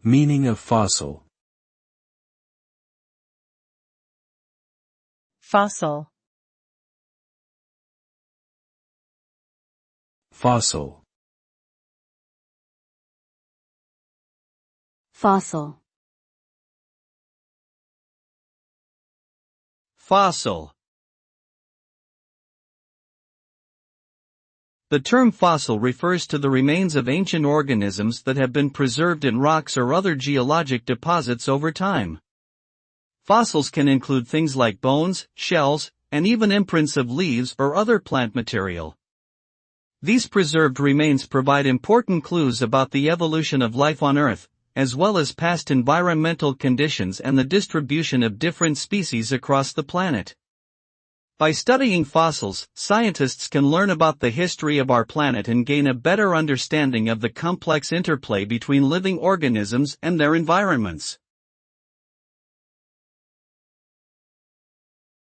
Meaning of fossil. Fossil. Fossil. Fossil. Fossil. The term fossil refers to the remains of ancient organisms that have been preserved in rocks or other geologic deposits over time. Fossils can include things like bones, shells, and even imprints of leaves or other plant material. These preserved remains provide important clues about the evolution of life on Earth, as well as past environmental conditions and the distribution of different species across the planet. By studying fossils, scientists can learn about the history of our planet and gain a better understanding of the complex interplay between living organisms and their environments.